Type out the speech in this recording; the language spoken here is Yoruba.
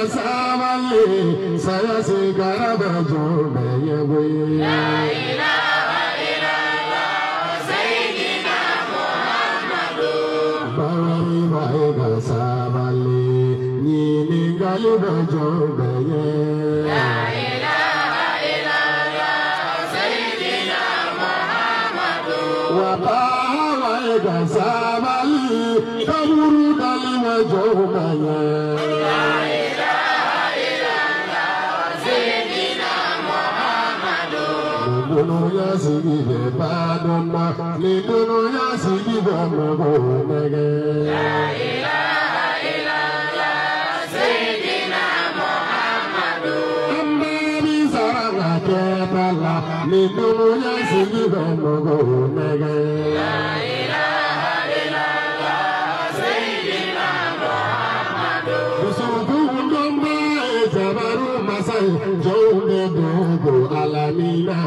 sabali saya segera berjumpa ya gue. La ilaha illallah Sayyidina Muhammadun. Bari baik sabali ni gali berjumpa ya. La ilaha illallah Sayyidina Muhammadun. Baik sabali kaburu dali berjumpa ya. Dunia sigi badona, ni dunia sigi badona. La ilaha illallah Sayyidina Muhammadun. Ambari saranga ketala, ni dunia sigi badona. La ilaha illallah Sayyidina Muhammadun. Subuh domba jabaru masai, jauh dugu alamina.